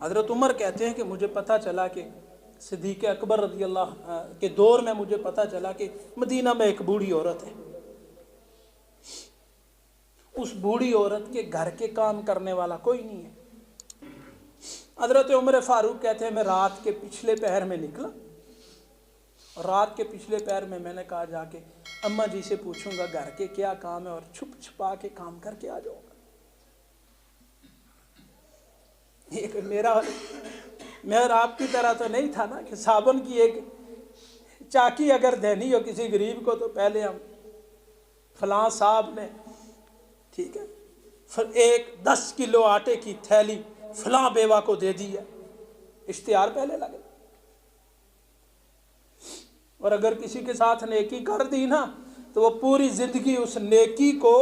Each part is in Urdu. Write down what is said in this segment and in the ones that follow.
حضرت عمر کہتے ہیں کہ مجھے پتہ چلا کہ صدیق اکبر رضی اللہ کے دور میں مجھے پتہ چلا کہ مدینہ میں ایک بوڑھی عورت ہے، اس بوڑھی عورت کے گھر کے کام کرنے والا کوئی نہیں ہے۔ حضرت عمر فاروق کہتے ہیں میں رات کے پچھلے پہر میں نکلا، اور رات کے پچھلے پہر میں نے کہا جا کے اماں جی سے پوچھوں گا گھر کے کیا کام ہے اور چھپ چھپا کے کام کر کے آ جاؤں گا۔ ایک میں اور آپ کی طرح تو نہیں تھا نا کہ صابن کی ایک چاکی اگر دینی ہو کسی غریب کو تو پہلے ہم فلاں صاحب نے، ٹھیک ہے، ایک 10 کلو آٹے کی تھیلی فلاں بیوہ کو دے دی ہے، اشتہار پہلے لگے۔ اور اگر کسی کے ساتھ نیکی کر دی نا تو وہ پوری زندگی اس نیکی کو،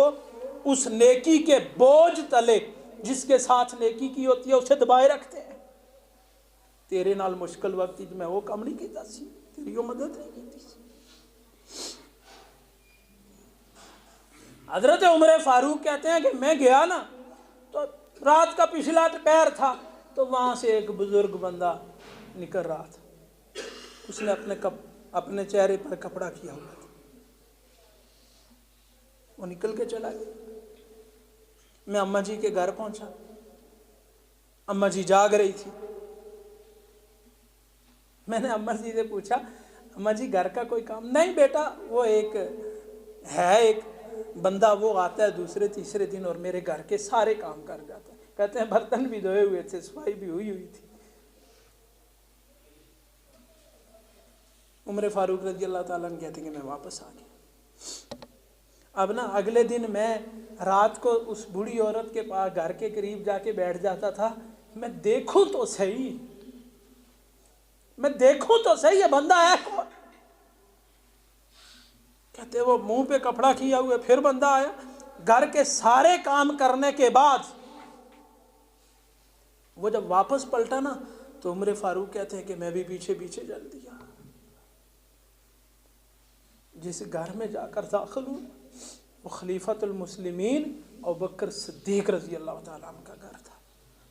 اس نیکی کے بوجھ تلے جس کے ساتھ نیکی کی ہوتی ہے اسے دبائے رکھتے ہیں۔ تیرے نال مشکل وقت میں وہ کام نہیں کیتا سی، تیری وہ مدد نہیں کیتی سی۔ حضرت عمر فاروق کہتے ہیں کہ میں گیا نا تو رات کا پچھلا پہر تھا، تو وہاں سے ایک بزرگ بندہ نکل رہا تھا، اس نے اپنے چہرے پر کپڑا کیا ہوا تھا، وہ نکل کے چلا گیا۔ میں اماں جی کے گھر پہنچا، اماں جی جاگ رہی تھی۔ میں نے اماں جی سے پوچھا اماں جی گھر کا کوئی کام؟ نہیں بیٹا، وہ ایک بندہ وہ آتا ہے دوسرے تیسرے دن اور میرے گھر کے سارے کام کر جاتا ہے۔ کہتے ہیں برتن بھی دھوئے ہوئے تھے، صفائی بھی ہوئی تھی۔ عمر فاروق رضی اللہ تعالیٰ عنہ کہتے ہیں کہ میں واپس آ گیا۔ اب نا اگلے دن میں رات کو اس بوڑھی عورت کے پاس گھر کے قریب جا کے بیٹھ جاتا تھا، میں دیکھوں تو صحیح یہ بندہ ہے کون؟ کہتے وہ منہ پہ کپڑا کیا ہوئے، پھر بندہ آیا، گھر کے سارے کام کرنے کے بعد وہ جب واپس پلٹا نا تو عمر فاروق کہتے ہیں کہ میں بھی پیچھے پیچھے چل دیا۔ جس گھر میں جا کر داخل ہوں وہ خلیفۃ المسلمین ابوبکر صدیق رضی اللہ تعالیٰ عنہ کا گھر تھا،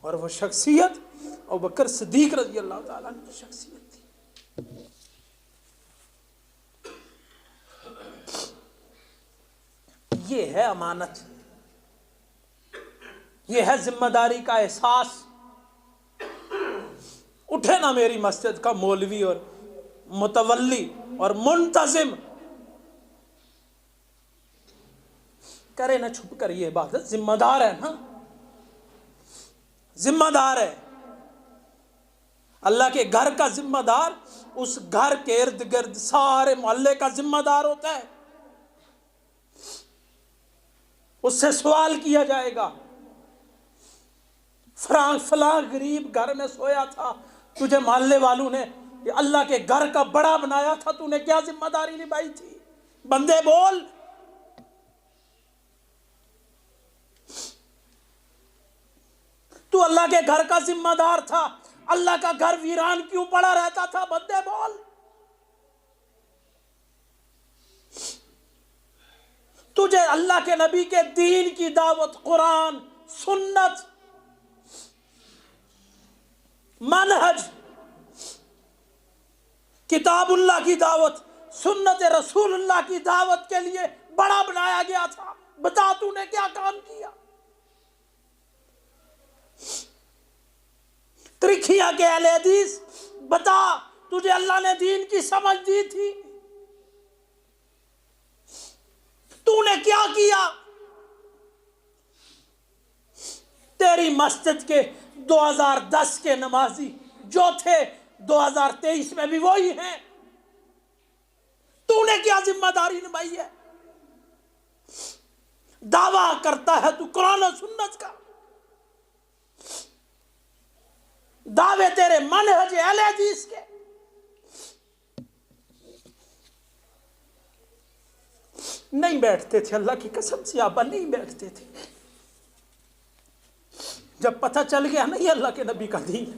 اور وہ شخصیت ابوبکر صدیق رضی اللہ تعالیٰ عنہ کی شخصیت تھی۔ یہ ہے امانت، یہ ہے ذمہ داری کا احساس۔ اٹھے نا میری مسجد کا مولوی اور متولی اور منتظم، کرے نہ چھپ کر یہ عبادت، ذمہ دار ہے نا، ذمہ دار ہے۔ اللہ کے گھر کا ذمہ دار اس گھر کے ارد گرد سارے محلے کا ذمہ دار ہوتا ہے، اس سے سوال کیا جائے گا۔ فلاں غریب گھر میں سویا تھا، تجھے محلے والوں نے اللہ کے گھر کا بڑا بنایا تھا، تو نے کیا ذمہ داری نبھائی تھی؟ بندے بول۔ تو اللہ کے گھر کا ذمہ دار تھا، اللہ کا گھر ویران کیوں پڑا رہتا تھا؟ بندے بول۔ تجھے اللہ کے نبی کے دین کی دعوت، قرآن، سنت، منہج، کتاب اللہ کی دعوت، سنت رسول اللہ کی دعوت کے لیے بڑا بنایا گیا تھا۔ بتا تو نے کیا کام کیا؟ ترکھیا کے اہل حدیث، بتا تجھے اللہ نے دین کی سمجھ دی تھی؟ تو نے کیا کیا؟ تیری مسجد کے 2010 کے نمازی جو تھے 2023 میں بھی وہی ہیں۔ تو نے کیا ذمہ داری نبھائی ہے؟ دعویٰ کرتا ہے تو قرآن و سنت کا، دعوے تیرے منہج اہل حدیث کے۔ نہیں بیٹھتے تھے، اللہ کی قسم سے آبا نہیں بیٹھتے تھے۔ جب پتہ چل گیا نا یہ اللہ کے نبی کا دین،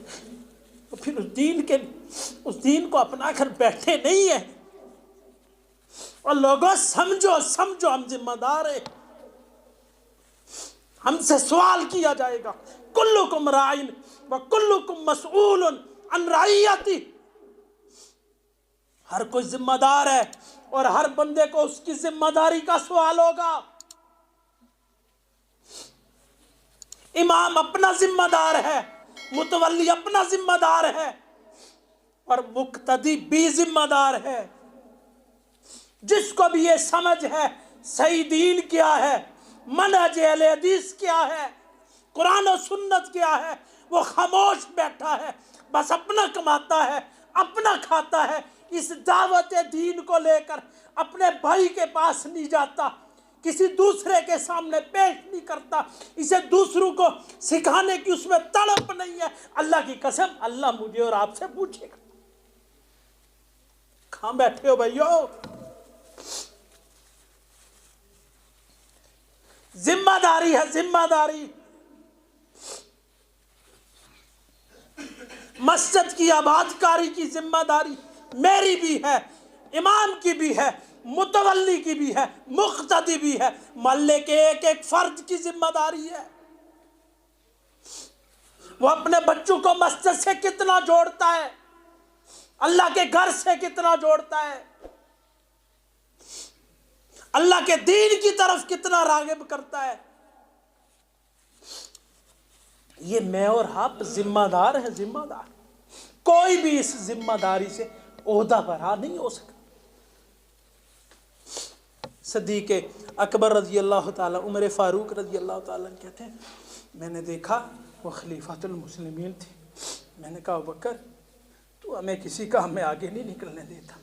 تو پھر اس دین کو اپنا کر بیٹھے نہیں ہیں۔ اور لوگوں سمجھو ہم ذمہ دار ہیں، ہم سے سوال کیا جائے گا۔ کلکم راعٍ وَكُلُّكُمْ مَسْئُولٌ عَنْ رَعِيَّتِهِ، ہر کوئی ذمہ دار ہے اور ہر بندے کو اس کی ذمہ داری کا سوال ہوگا۔ امام اپنا ذمہ دار ہے، متولی اپنا ذمہ دار ہے، اور مقتدی بھی ذمہ دار ہے۔ جس کو بھی یہ سمجھ ہے صحیح دین کیا ہے، منہج اہل حدیث کیا ہے، قرآن و سنت کیا ہے، وہ خاموش بیٹھا ہے، بس اپنا کماتا ہے، اپنا کھاتا ہے، اس دعوت دین کو لے کر اپنے بھائی کے پاس نہیں جاتا، کسی دوسرے کے سامنے پیش نہیں کرتا، اسے دوسروں کو سکھانے کی اس میں تڑپ نہیں ہے۔ اللہ کی قسم اللہ مجھے اور آپ سے پوچھے گا۔ کہاں بیٹھے ہو بھائیو؟ ذمہ داری ہے، ذمہ داری۔ مسجد کی آباد کاری کی ذمہ داری میری بھی ہے، امام کی بھی ہے، متولی کی بھی ہے، مقتدی بھی ہے، محلے کے ایک ایک فرد کی ذمہ داری ہے۔ وہ اپنے بچوں کو مسجد سے کتنا جوڑتا ہے، اللہ کے گھر سے کتنا جوڑتا ہے، اللہ کے دین کی طرف کتنا راغب کرتا ہے۔ یہ میں اور آپ ذمہ دار ہیں، ذمہ دار۔ کوئی بھی اس ذمہ داری سے عہدہ برا نہیں ہو سکتا۔ صدیق اکبر رضی اللہ تعالیٰ، عمر فاروق رضی اللہ تعالیٰ کہتے ہیں میں نے دیکھا وہ خلیفۃ المسلمین تھے، میں نے کہا ابوبکر تو ہمیں کسی کام میں آگے نہیں نکلنے دیتا،